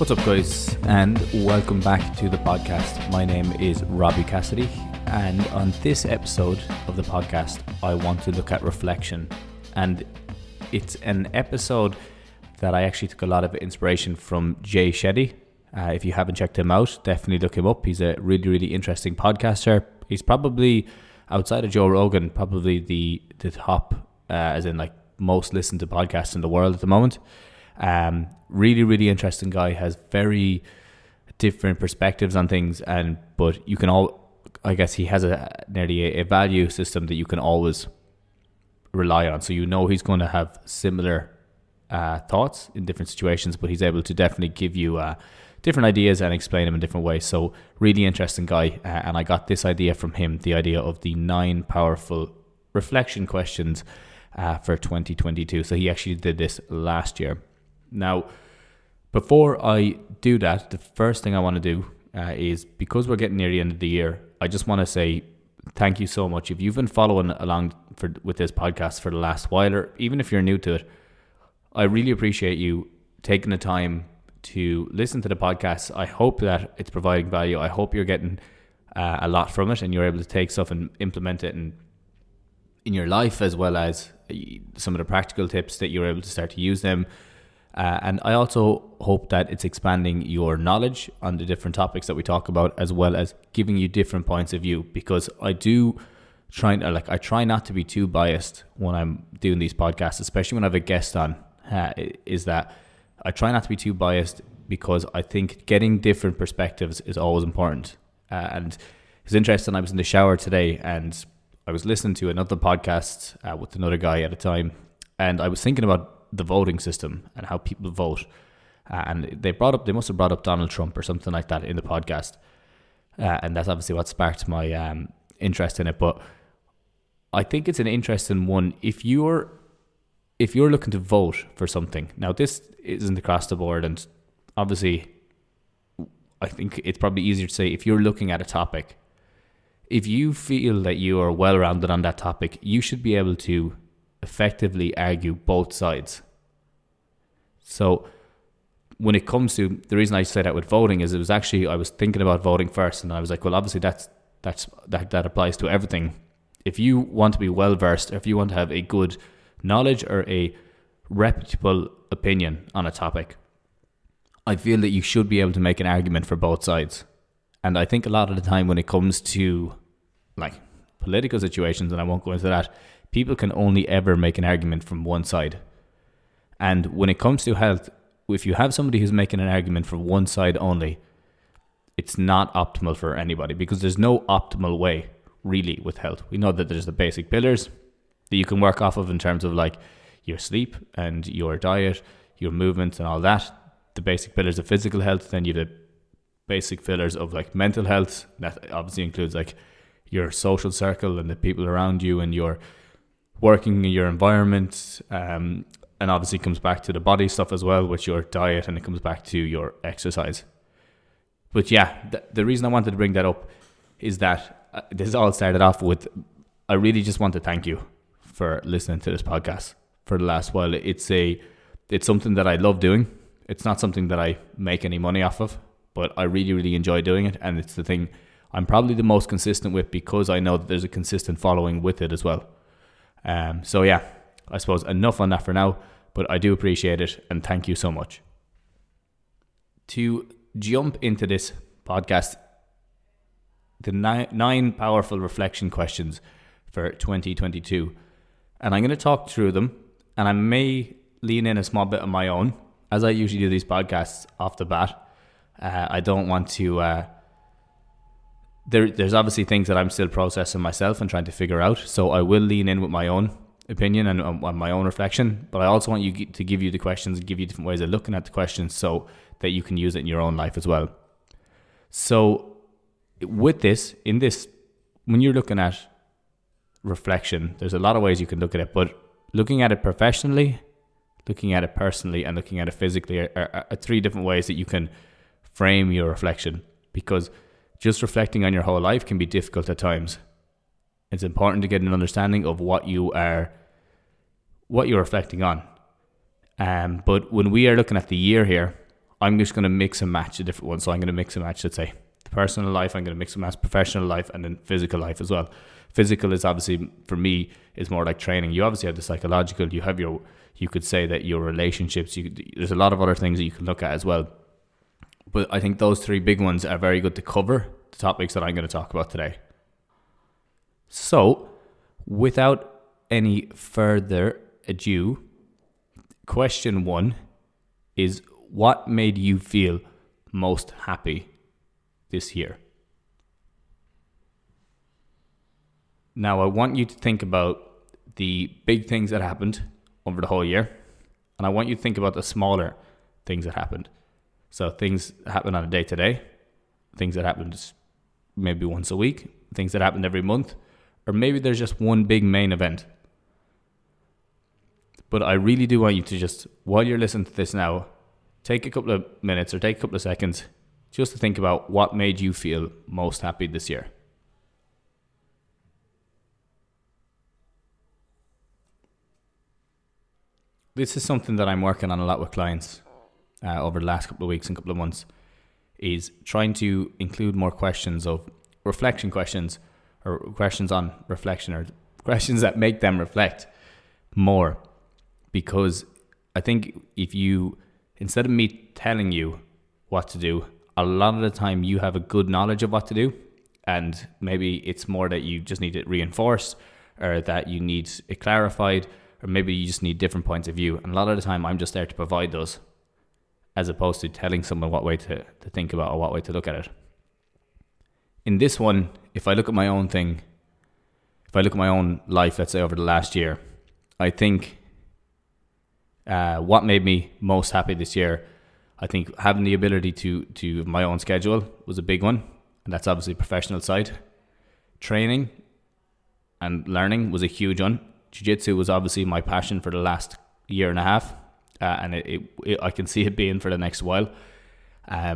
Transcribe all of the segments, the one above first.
What's up, guys, and welcome back to the podcast. My name is Robbie Cassidy, and on this episode of the podcast, I want to look at reflection. And it's an episode that I actually took a lot of inspiration from Jay Shetty. If you haven't checked him out, definitely look him up. He's a really, really interesting podcaster. He's probably, outside of Joe Rogan, probably the top, as in like most listened to podcasts in the world at the moment. Really, really interesting guy, has very different perspectives on things, but you can I guess he has nearly a value system that you can always rely on. So you know he's going to have similar thoughts in different situations, but he's able to definitely give you different ideas and explain them in different ways. So really interesting guy, and I got this idea from him, the idea of the 9 powerful reflection questions for 2022. So he actually did this last year. Now, before I do that, the first thing I want to do is, because we're getting near the end of the year, I just want to say thank you so much. If you've been following along with this podcast for the last while, or even if you're new to it, I really appreciate you taking the time to listen to the podcast. I hope that it's providing value. I hope you're getting a lot from it and you're able to take stuff and implement it in your life, as well as some of the practical tips that you're able to start to use them. And I also hope that it's expanding your knowledge on the different topics that we talk about, as well as giving you different points of view, because I try not to be too biased when I'm doing these podcasts, especially when I have a guest on, is that I try not to be too biased, because I think getting different perspectives is always important. And it's interesting, I was in the shower today and I was listening to another podcast with another guy at a time, and I was thinking about the voting system and how people vote, and they must have brought up Donald Trump or something like that in the podcast, and that's obviously what sparked my interest in it. But I think it's an interesting one if you're looking to vote for something. Now, this isn't across the board, and obviously I think it's probably easier to say if you're looking at a topic, if you feel that you are well-rounded on that topic, you should be able to effectively argue both sides. So when it comes to, the reason I say that with voting is, it was actually, I was thinking about voting first, and I was like, well, obviously that applies to everything. If you want to be well versed, or if you want to have a good knowledge or a reputable opinion on a topic, I feel that you should be able to make an argument for both sides. And I think a lot of the time when it comes to like political situations, and I won't go into that, people can only ever make an argument from one side. And when it comes to health, if you have somebody who's making an argument from one side only, it's not optimal for anybody, because there's no optimal way really with health. We know that there's the basic pillars that you can work off of in terms of like your sleep and your diet, your movements and all that. The basic pillars of physical health. Then you have the basic pillars of like mental health. That obviously includes like your social circle and the people around you and your working in your environment, and obviously comes back to the body stuff as well with your diet, and it comes back to your exercise. But yeah, the reason I wanted to bring that up is that this all started off with, I really just want to thank you for listening to this podcast for the last while. It's something that I love doing. It's not something that I make any money off of, but I really, really enjoy doing it, and it's the thing I'm probably the most consistent with, because I know that there's a consistent following with it as well. So yeah, I suppose enough on that for now, but I do appreciate it, and thank you so much. To jump into this podcast, the 9 powerful reflection questions for 2022, and I'm going to talk through them, and I may lean in a small bit of my own, as I usually do these podcasts off the bat. I don't want to... There's obviously things that I'm still processing myself and trying to figure out, so I will lean in with my own opinion and on my own reflection, but I also want you to give you the questions and give you different ways of looking at the questions so that you can use it in your own life as well. So with this, when you're looking at reflection, there's a lot of ways you can look at it, but looking at it professionally, looking at it personally, and looking at it physically are 3 different ways that you can frame your reflection, because just reflecting on your whole life can be difficult at times. It's important to get an understanding of what you're reflecting on. But when we are looking at the year here, I'm just going to mix and match a different one. So I'm going to mix and match, let's say, the personal life. I'm going to mix and match professional life and then physical life as well. Physical is obviously, for me, is more like training. You obviously have the psychological. You have you could say that your relationships. There's a lot of other things that you can look at as well. But I think those three big ones are very good to cover the topics that I'm going to talk about today. So, without any further ado, question 1 is, what made you feel most happy this year? Now, I want you to think about the big things that happened over the whole year, and I want you to think about the smaller things that happened. So things that happen on a day-to-day, things that happened maybe once a week, things that happened every month, or maybe there's just one big main event. But I really do want you to just, while you're listening to this now, take a couple of minutes or take a couple of seconds just to think about what made you feel most happy this year. This is something that I'm working on a lot with clients over the last couple of weeks and couple of months, is trying to include more questions of reflection questions, or questions on reflection, or questions that make them reflect more. Because I think if you, instead of me telling you what to do, a lot of the time you have a good knowledge of what to do, and maybe it's more that you just need it reinforced, or that you need it clarified, or maybe you just need different points of view. And a lot of the time I'm just there to provide those, as opposed to telling someone what way to think about or what way to look at it. In this one, if I look at my own thing, if I look at my own life, let's say over the last year, I think what made me most happy this year, I think having the ability to my own schedule was a big one. And that's obviously professional side. Training and learning was a huge one. Jiu-jitsu was obviously my passion for the last year and a half. And I can see it being for the next while.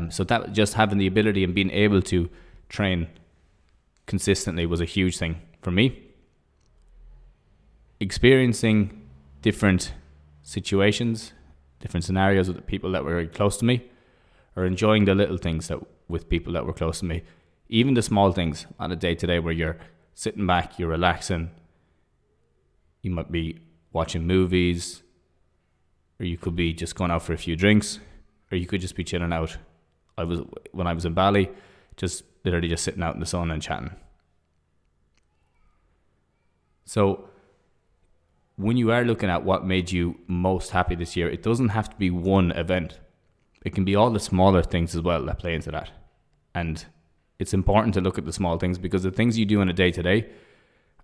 So that, just having the ability and being able to train consistently was a huge thing for me. Experiencing different situations, different scenarios with people that were very close to me, or enjoying the little things that with people that were close to me. Even the small things on a day-to-day where you're sitting back, you're relaxing. You might be watching movies, or you could be just going out for a few drinks, or you could just be chilling out. When I was in Bali, just literally just sitting out in the sun and chatting. So when you are looking at what made you most happy this year, it doesn't have to be one event. It can be all the smaller things as well that play into that. And it's important to look at the small things, because the things you do on a day-to-day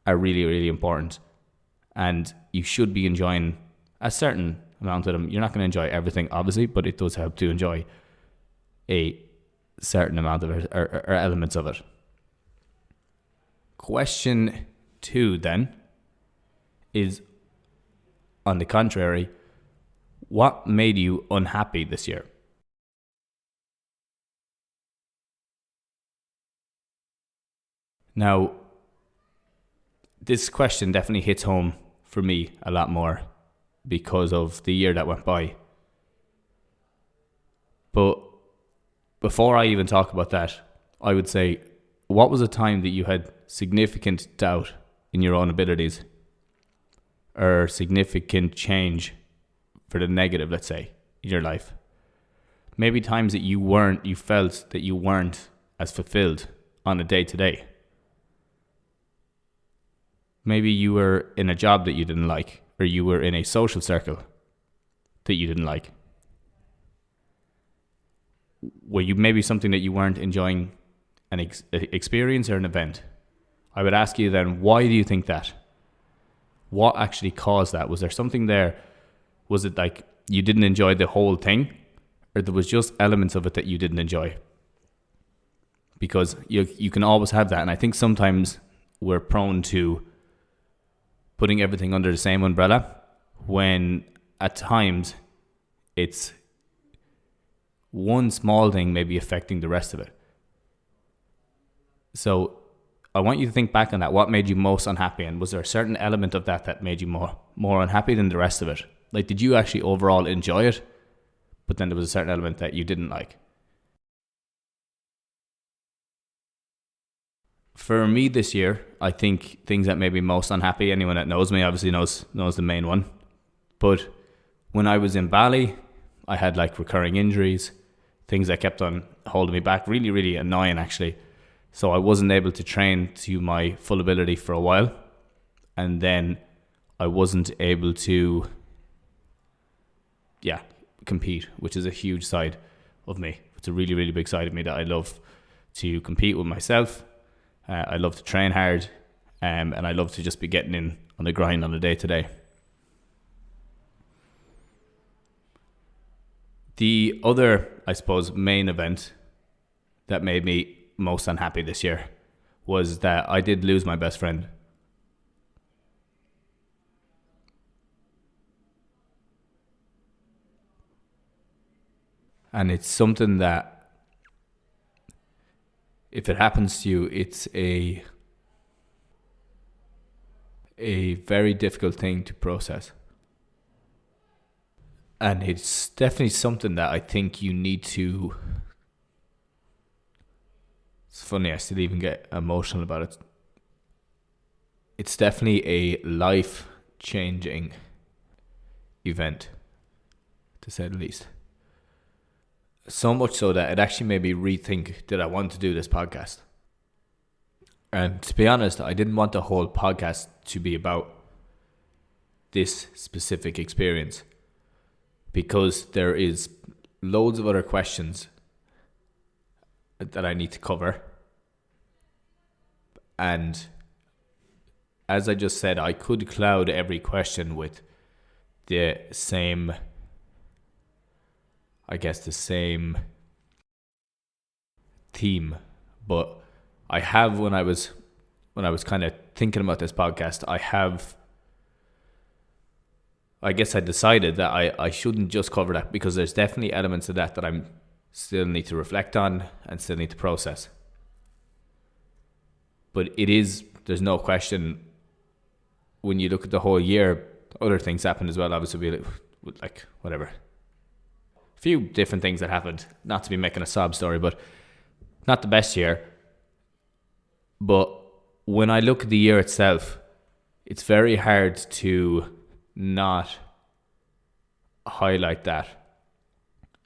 are really, really important. And you should be enjoying a certain amount of them. You're not going to enjoy everything, obviously, but it does help to enjoy a certain amount of it, or elements of it. Question 2 then is, on the contrary, what made you unhappy this year? Now, this question definitely hits home for me a lot more because of the year that went by. But before I even talk about that, I would say, what was a time that you had significant doubt in your own abilities, or significant change for the negative, let's say, in your life? Maybe times that you felt that you weren't as fulfilled on a day-to-day. Maybe you were in a job that you didn't like, or you were in a social circle that you didn't like. Were you maybe something that you weren't enjoying an experience or an event? I would ask you then, why do you think that? What actually caused that? Was there something there? Was it like you didn't enjoy the whole thing, or there was just elements of it that you didn't enjoy? Because you can always have that. And I think sometimes we're prone to putting everything under the same umbrella, when at times it's one small thing maybe affecting the rest of it. So I want you to think back on that. What made you most unhappy? And was there a certain element of that made you more unhappy than the rest of it? Like, did you actually overall enjoy it, but then there was a certain element that you didn't like. For me this year, I think things that made me most unhappy, anyone that knows me obviously knows the main one. But when I was in Bali, I had like recurring injuries, things that kept on holding me back, really, really annoying actually. So I wasn't able to train to my full ability for a while. And then I wasn't able to, compete, which is a huge side of me. It's a really, really big side of me that I love to compete with myself. I love to train hard, and I love to just be getting in on the grind on a day to day. The other, I suppose, main event that made me most unhappy this year was that I did lose my best friend. And it's something that, if it happens to you, it's a very difficult thing to process. And it's definitely something that I think you need to... It's funny, I still even get emotional about it. It's definitely a life-changing event, to say the least. So much so that it actually made me rethink, did I want to do this podcast? And to be honest, I didn't want the whole podcast to be about this specific experience, because there is loads of other questions that I need to cover. And as I just said, I could cloud every question with the same theme. But I have, when I was kind of thinking about this podcast, I decided that I shouldn't just cover that, because there's definitely elements of that I'm still need to reflect on and still need to process. But there's no question, when you look at the whole year, other things happened as well. Obviously, like whatever. A few different things that happened, not to be making a sob story, but not the best year. But when I look at the year itself, it's very hard to not highlight that.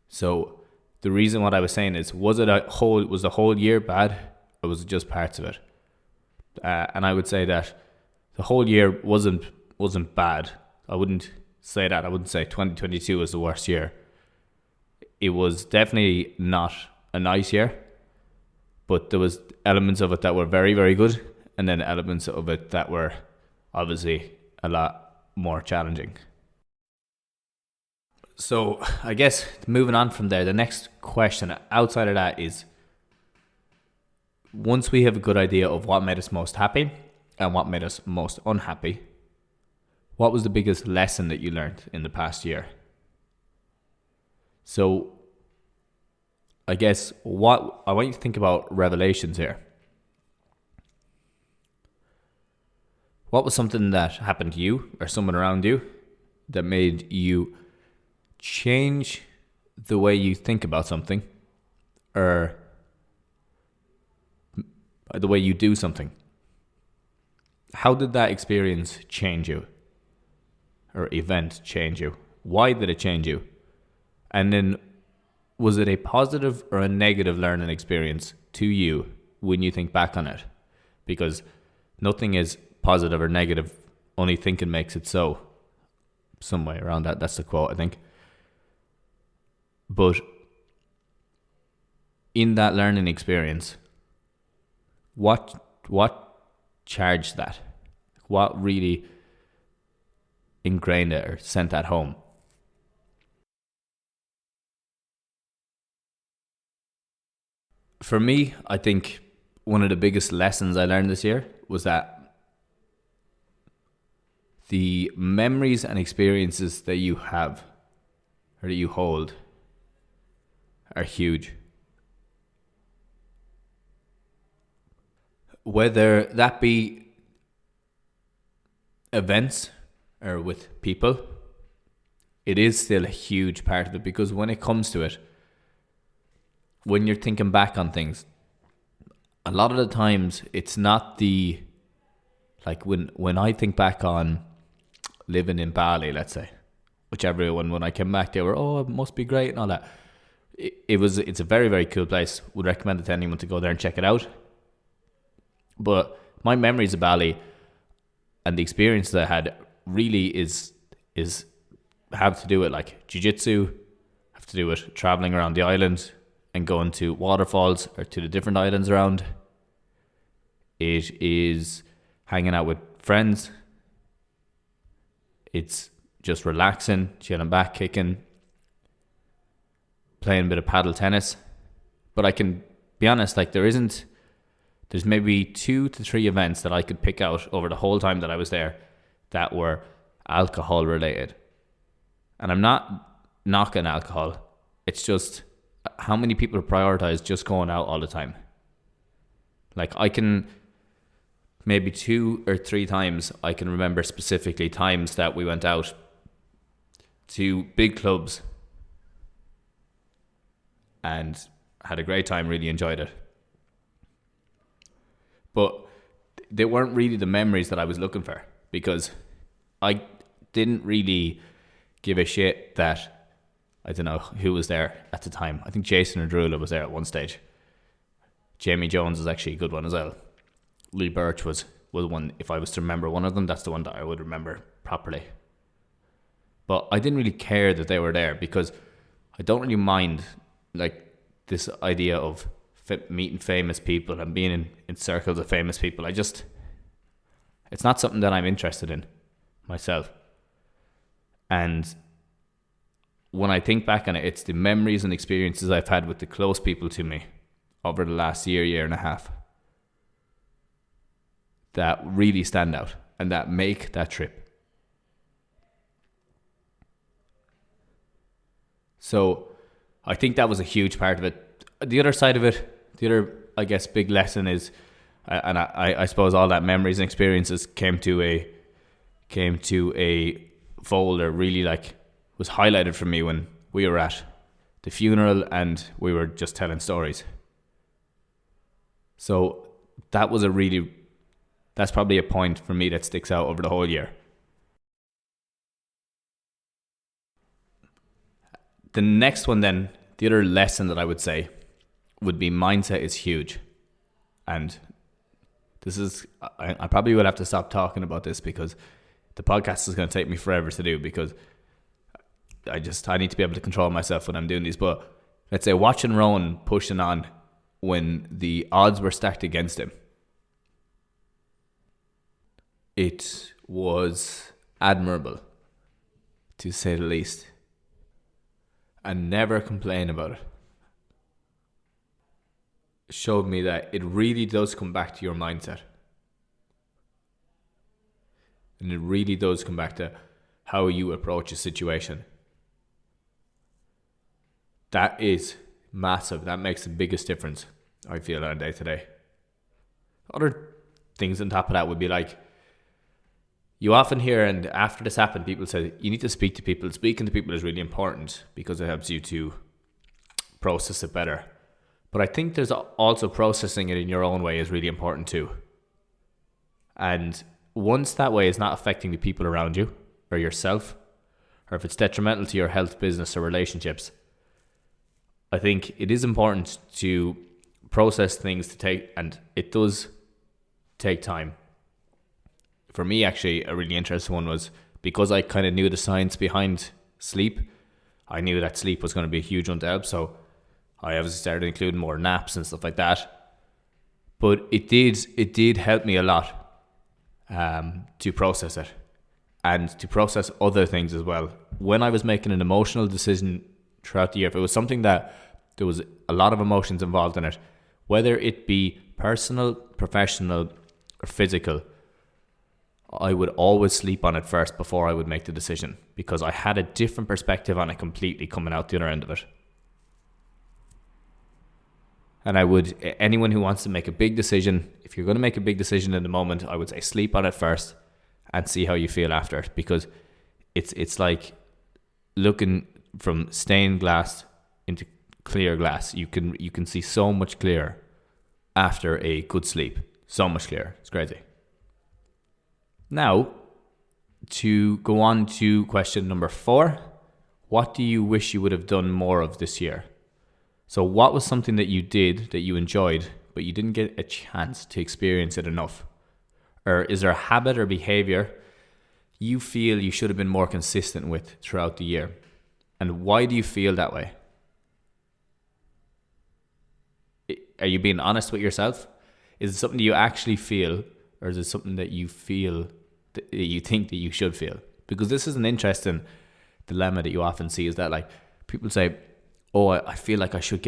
So the reason what I was saying is, was the whole year bad, or was it just parts of it? And I would say that the whole year wasn't bad. I wouldn't say that. I wouldn't say 2022 was the worst year. It was definitely not a nice year, but there was elements of it that were very, very good, and then elements of it that were obviously a lot more challenging. So I guess moving on from there, the next question outside of that is, once we have a good idea of what made us most happy and what made us most unhappy, what was the biggest lesson that you learned in the past year? So I guess what I want you to think about revelations here. What was something that happened to you or someone around you that made you change the way you think about something, or the way you do something? How did that experience change you, or event change you? Why did it change you? And then, was it a positive or a negative learning experience to you when you think back on it? Because nothing is positive or negative, only thinking makes it so. Some way around that. That's the quote, I think. But in that learning experience, what charged that? What really ingrained it or sent that home? For me, I think one of the biggest lessons I learned this year was that the memories and experiences that you have or that you hold are huge. Whether that be events or with people, it is still a huge part of it, because when it comes to it, when you're thinking back on things, a lot of the times it's not the, like when I think back on living in Bali, let's say, which everyone, when I came back, they were, oh, it must be great and all that. It's a very, very cool place. Would recommend it to anyone to go there and check it out. But my memories of Bali and the experiences I had really is have to do with like jiu-jitsu, have to do with traveling around the island and going to waterfalls or to the different islands around. It is hanging out with friends. It's just relaxing, chilling back, kicking, playing a bit of paddle tennis. But I can be honest, like there's maybe 2 to 3 events that I could pick out over the whole time that I was there that were alcohol related. And I'm not knocking alcohol. It's just how many people prioritize just going out all the time. Like I can, maybe 2 or 3 times I can remember specifically times that we went out to big clubs and had a great time, really enjoyed it. But they weren't really the memories that I was looking for, because I didn't really give a shit that, I don't know who was there at the time. I think Jason Odrula was there at one stage. Jamie Jones was actually a good one as well. Lee Birch was one. If I was to remember one of them, that's the one that I would remember properly. But I didn't really care that they were there, because I don't really mind like this idea of meeting famous people and being in circles of famous people. It's not something that I'm interested in myself. And when I think back on it, it's the memories and experiences I've had with the close people to me over the last year and a half that really stand out and that make that trip. So I think that was a huge part of it. The other side of it, the other, I guess, big lesson is, and I suppose all that memories and experiences came to a fold, or really like was highlighted for me when we were at the funeral and we were just telling stories. So that's probably a point for me that sticks out over the whole year. The next one then, the other lesson that I would say would be mindset is huge. And this is, I probably will have to stop talking about this, because the podcast is going to take me forever to do, because I need to be able to control myself when I'm doing these. But let's say watching Rowan pushing on when the odds were stacked against him, it was admirable, to say the least. And never complain about it. Showed me that it really does come back to your mindset. And it really does come back to how you approach a situation. That is massive. That makes the biggest difference, I feel, on a day to day. Other things on top of that would be like, you often hear, and after this happened, people say you need to speak to people. Speaking to people is really important because it helps you to process it better. But I think there's also processing it in your own way is really important too. And once that way is not affecting the people around you or yourself, or if it's detrimental to your health, business, or relationships, I think it is important to process things and it does take time. For me, actually, a really interesting one was, because I kind of knew the science behind sleep, I knew that sleep was going to be a huge one to help. So I obviously started including more naps and stuff like that. But it did help me a lot to process it and to process other things as well. When I was making an emotional decision throughout the year, if it was something that there was a lot of emotions involved in it, whether it be personal, professional, or physical, I would always sleep on it first before I would make the decision, because I had a different perspective on it completely coming out the other end of it. And anyone who wants to make a big decision, if you're going to make a big decision in the moment, I would say sleep on it first and see how you feel after it, because it's like looking from stained glass into clear glass. You can see so much clearer after a good sleep. So much clearer. It's crazy. Now, to go on to question number 4, what do you wish you would have done more of this year? So what was something that you did that you enjoyed, but you didn't get a chance to experience it enough? Or is there a habit or behavior you feel you should have been more consistent with throughout the year? And why do you feel that way? Are you being honest with yourself? Is it something you actually feel, or is it something that you feel that you think that you should feel? Because this is an interesting dilemma that you often see, is that like people say, oh, I feel like I should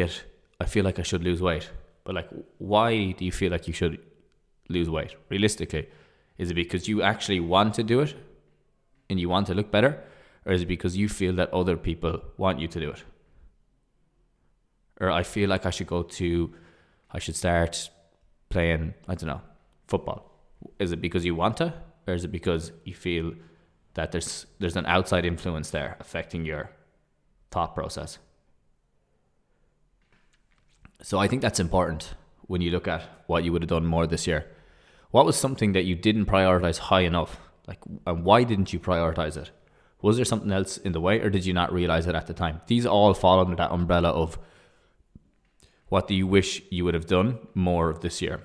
lose weight. But like, why do you feel like you should lose weight? Realistically, is it because you actually want to do it and you want to look better? Or is it because you feel that other people want you to do it? Or I feel like I should start playing, I don't know, football. Is it because you want to? Or is it because you feel that there's an outside influence there affecting your thought process? So I think that's important when you look at what you would have done more this year. What was something that you didn't prioritize high enough? Like, and why didn't you prioritize it? Was there something else in the way, or did you not realize it at the time? These all fall under that umbrella of what do you wish you would have done more of this year?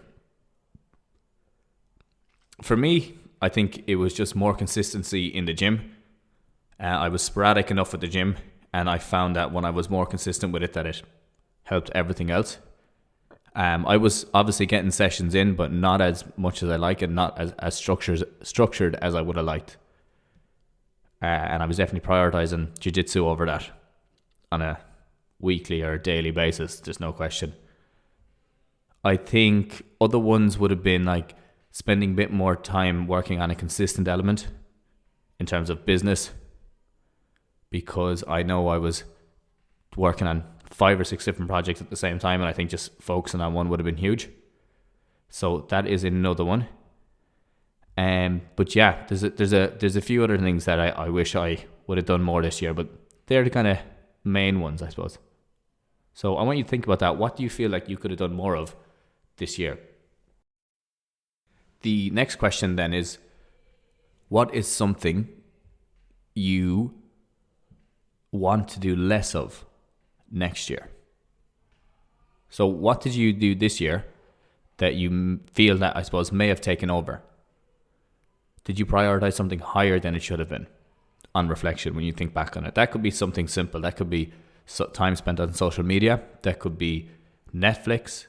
For me, I think it was just more consistency in the gym. I was sporadic enough with the gym, and I found that when I was more consistent with it, that it helped everything else. I was obviously getting sessions in, but not as much as I like, and not as structured as I would have liked. And I was definitely prioritizing jiu-jitsu over that on a weekly or daily basis. There's no question. I think other ones would have been like spending a bit more time working on a consistent element in terms of business, because I know I was working on 5 or 6 different projects at the same time, and I think just focusing on one would have been huge. So that is another one. But yeah, there's a few other things that I wish I would have done more this year, but they're the kind of main ones, I suppose. So I want you to think about that. What do you feel like you could have done more of this year? The next question then is, what is something you want to do less of next year? So what did you do this year that you feel that, I suppose, may have taken over? Did you prioritize something higher than it should have been on reflection when you think back on it? That could be something simple. That could be time spent on social media. That could be Netflix.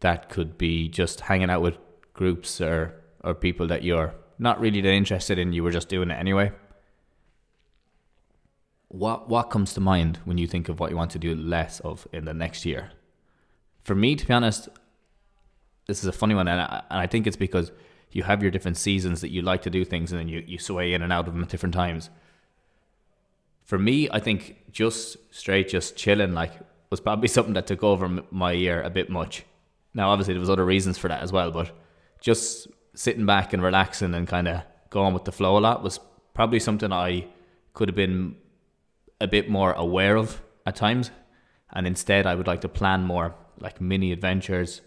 That could be just hanging out with groups or people that you're not really that interested in. You were just doing it anyway. What comes to mind when you think of what you want to do less of in the next year? For me, to be honest, this is a funny one, and I think it's because you have your different seasons that you like to do things, and then you sway in and out of them at different times. For me, I think just chilling was probably something that took over my year a bit much. Now, obviously, there was other reasons for that as well, but just sitting back and relaxing and kind of going with the flow a lot was probably something I could have been a bit more aware of at times. And instead, I would like to plan more like mini adventures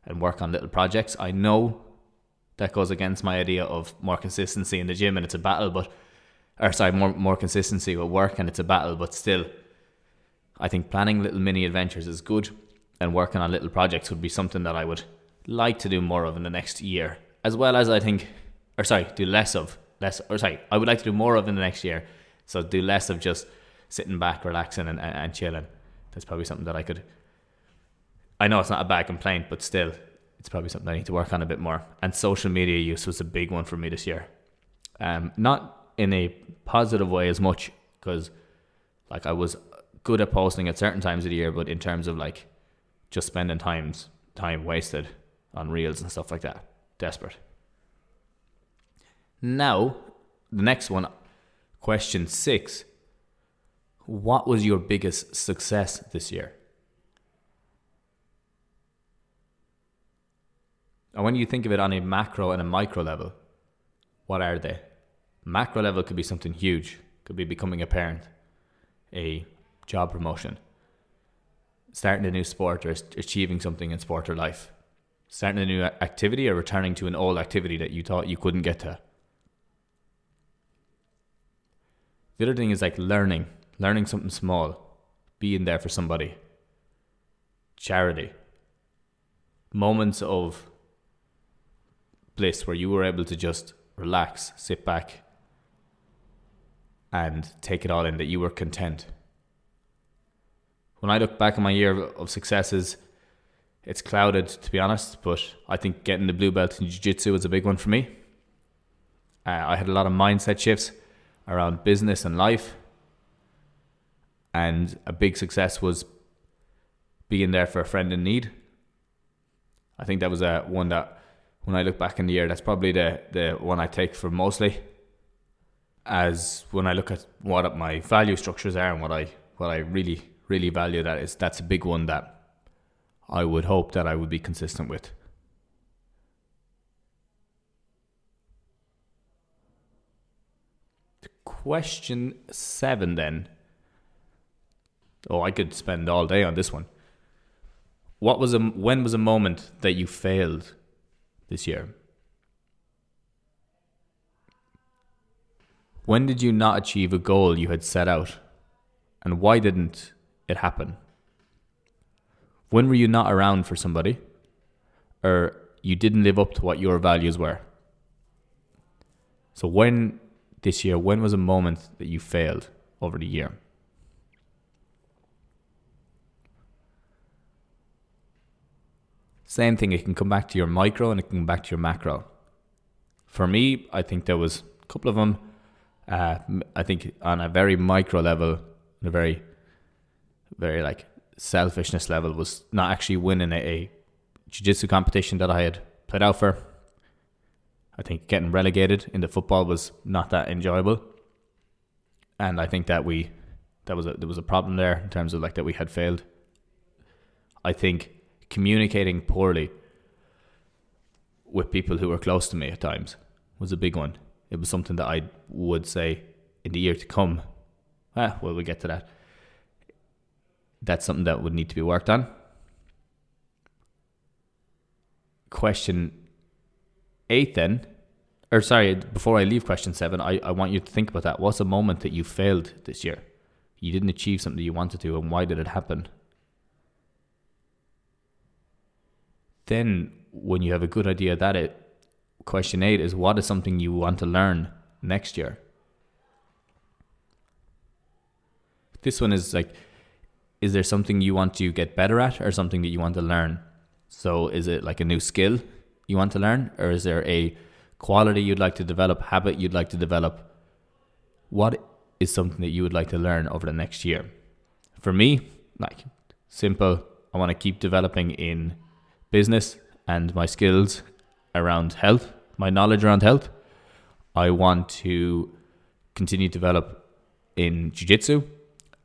and work on little projects. I know that goes against my idea of more consistency in the gym, and it's a battle, more consistency with work, and it's a battle, but still, I think planning little mini adventures is good, and working on little projects would be something that I would like to do more of in the next year, as well as I would like to do more of in the next year, so do less of just sitting back, relaxing and chilling. That's probably something that I know it's not a bad complaint, but still, it's probably something I need to work on a bit more. And social media use was a big one for me this year. Not in a positive way as much, because I was good at posting at certain times of the year, but in terms of just spending time wasted on reels and stuff like that. Desperate. Now, the next one, question 6. What was your biggest success this year? And when you think of it on a macro and a micro level, what are they? Macro level could be something huge. Could be becoming a parent. a job promotion, starting a new sport, or achieving something in sport or life, starting a new activity, or returning to an old activity that you thought you couldn't get to. The other thing is like learning something small, being there for somebody, charity, moments of bliss where you were able to just relax, sit back and take it all in, that you were content. When I look back on my year of successes, it's clouded, to be honest, but I think getting the blue belt in jiu-jitsu was a big one for me. I had a lot of mindset shifts around business and life, and a big success was being there for a friend in need. I think that was one that, when I look back in the year, that's probably the one I take for mostly. As when I look at what my value structures are and what I really value, that's a big one that I would hope that I would be consistent with. Question 7 then. Oh, I could spend all day on this one. When was a moment that you failed this year? When did you not achieve a goal you had set out? And why didn't it happen? When were you not around for somebody? Or you didn't live up to what your values were? So when was a moment that you failed over the year? Same thing, it can come back to your micro and it can come back to your macro. For me, I think there was a couple of them. I think on a very micro level, a very, very like selfishness level, was not actually winning a jiu-jitsu competition that I had played out for. I think getting relegated into football was not that enjoyable, and I think that there was a problem there in terms of like that we had failed. I think communicating poorly with people who were close to me at times was a big one. It was something that I would say in the year to come, we'll get to that. That's something that would need to be worked on. Question 8 then, before I leave question 7, I want you to think about that. What's a moment that you failed this year? You didn't achieve something you wanted to, and why did it happen? Then, when you have a good idea that question 8 is, what is something you want to learn next year? This one is like, is there something you want to get better at, or something that you want to learn? So is it like a new skill you want to learn, or is there a quality you'd like to develop, habit you'd like to develop? What is something that you would like to learn over the next year? For me, like simple, I want to keep developing in business and my skills around health, my knowledge around health. I want to continue to develop in jiu-jitsu,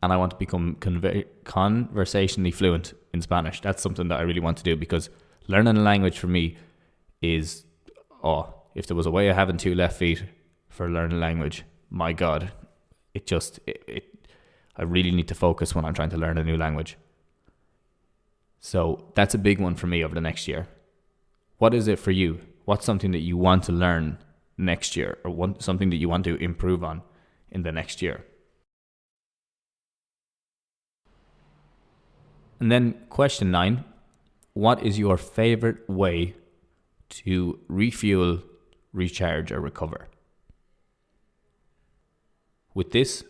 and I want to become conversationally fluent in Spanish. That's something that I really want to do, because learning a language for me is, if there was a way of having 2 left feet for learning a language, my God, I really need to focus when I'm trying to learn a new language. So that's a big one for me over the next year. What is it for you? What's something that you want to learn next year, or something that you want to improve on in the next year? And then question 9, what is your favorite way to refuel, recharge, or recover? With this,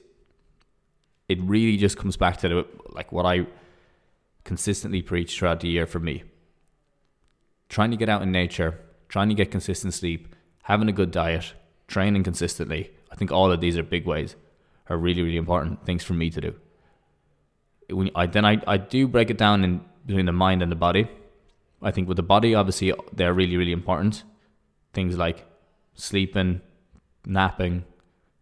it really just comes back to what I consistently preach throughout the year for me. Trying to get out in nature, trying to get consistent sleep, having a good diet, training consistently. I think all of these are big ways, are really, really important things for me to do. I do break it down in between the mind and the body. I think with the body, obviously, they're really, really important. Things like sleeping, napping.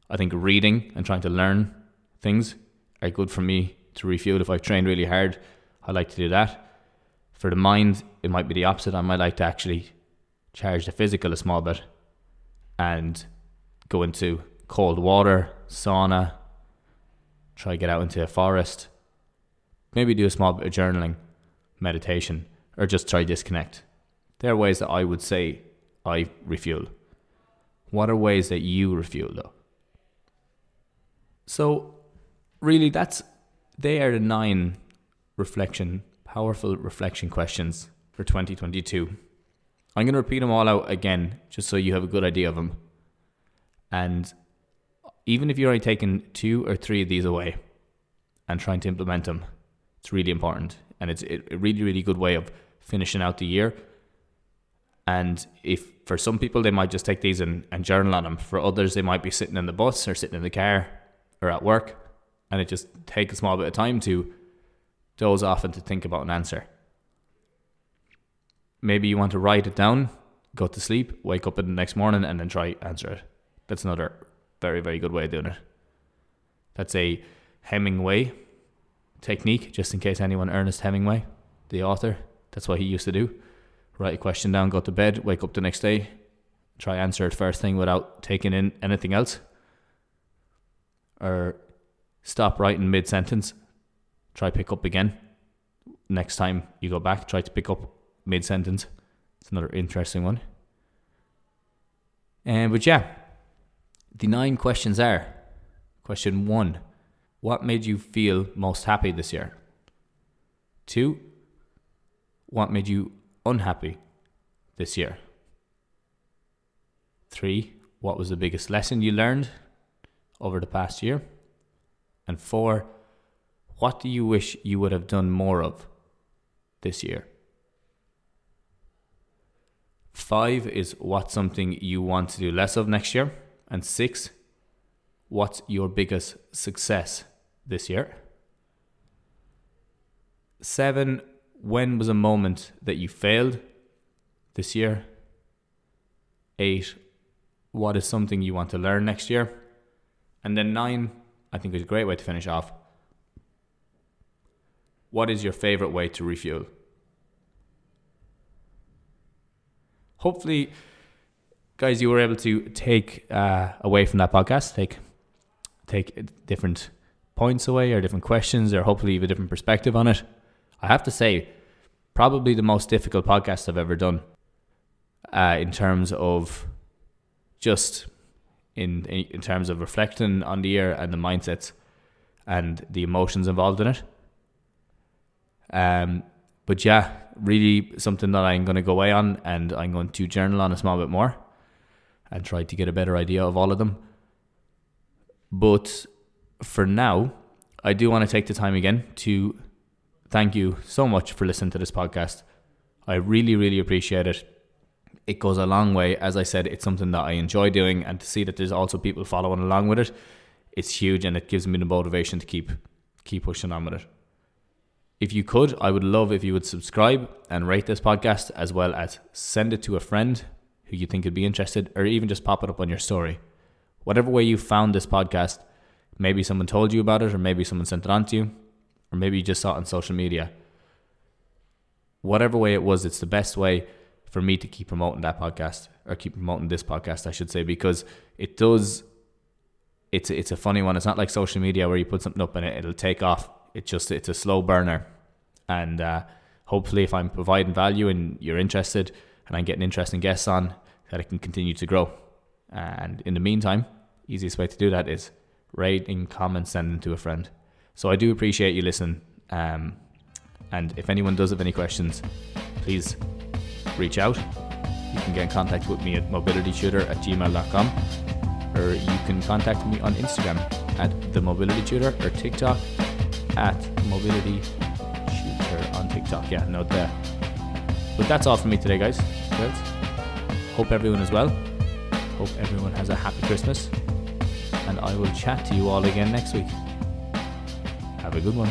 I think reading and trying to learn things are good for me to refuel. If I've trained really hard, I like to do that. For the mind, it might be the opposite. I might like to actually charge the physical a small bit and go into cold water, sauna, try get out into a forest, maybe do a small bit of journaling, meditation, or just try disconnect. There are ways that I would say I refuel. What are ways that you refuel though? So really they are the 9 powerful reflection questions for 2022. I'm going to repeat them all out again, just so you have a good idea of them. And even if you're only taking 2 or 3 of these away and trying to implement them, it's really important. And it's a really, really good way of finishing out the year. And if for some people, they might just take these and journal on them. For others, they might be sitting in the bus or sitting in the car or at work. And it just take a small bit of time to doze off and to think about an answer. Maybe you want to write it down, go to sleep, wake up in the next morning, and then try answer it. That's another very, very good way of doing it. That's a Hemingway technique, just in case anyone, Ernest Hemingway, the author, that's what he used to do. Write a question down, go to bed, wake up the next day, try answer it first thing without taking in anything else. Or stop writing mid-sentence, try pick up again. Next time you go back, try to pick up mid-sentence. It's another interesting one. But yeah, the 9 questions are: question 1, what made you feel most happy this year? 2, what made you unhappy this year? 3, what was the biggest lesson you learned over the past year? And 4, what do you wish you would have done more of this year? 5 is what's something you want to do less of next year? And 6, what's your biggest success this year? 7, when was a moment that you failed this year? 8, what is something you want to learn next year? And then 9, I think is a great way to finish off. What is your favorite way to refuel? Hopefully, guys, you were able to take away from that podcast, take different points away or different questions, or hopefully you have a different perspective on it. I have to say, probably the most difficult podcast I've ever done in terms of just in terms of reflecting on the year and the mindsets and the emotions involved in it. But yeah, really something that I'm going to go away on, and I'm going to journal on a small bit more and try to get a better idea of all of them. But for now, I do want to take the time again to thank you so much for listening to this podcast. I really, really appreciate it. It goes a long way. As I said, it's something that I enjoy doing, and to see that there's also people following along with it, it's huge, and it gives me the motivation to keep pushing on with it. If you could, I would love if you would subscribe and rate this podcast, as well as send it to a friend who you think would be interested, or even just pop it up on your story. Whatever way you found this podcast, maybe someone told you about it, or maybe someone sent it on to you, or maybe you just saw it on social media. Whatever way it was, it's the best way for me to keep promoting that podcast, or keep promoting this podcast, I should say, because it does. It's a funny one. It's not like social media where you put something up and it'll take off. It's a slow burner, and hopefully, if I'm providing value and you're interested, and I'm getting interesting guests on, that it can continue to grow. And in the meantime, easiest way to do that is rating, comment, sending to a friend. So I do appreciate you listening. And if anyone does have any questions, please reach out. You can get in contact with me at mobilitytutor@gmail.com, or you can contact me on Instagram at @themobilitytutor, or TikTok at mobilitytutor on TikTok. Yeah, note there. But that's all from me today, guys. Girls. Hope everyone is well. Hope everyone has a happy Christmas. And I will chat to you all again next week. Have a good one.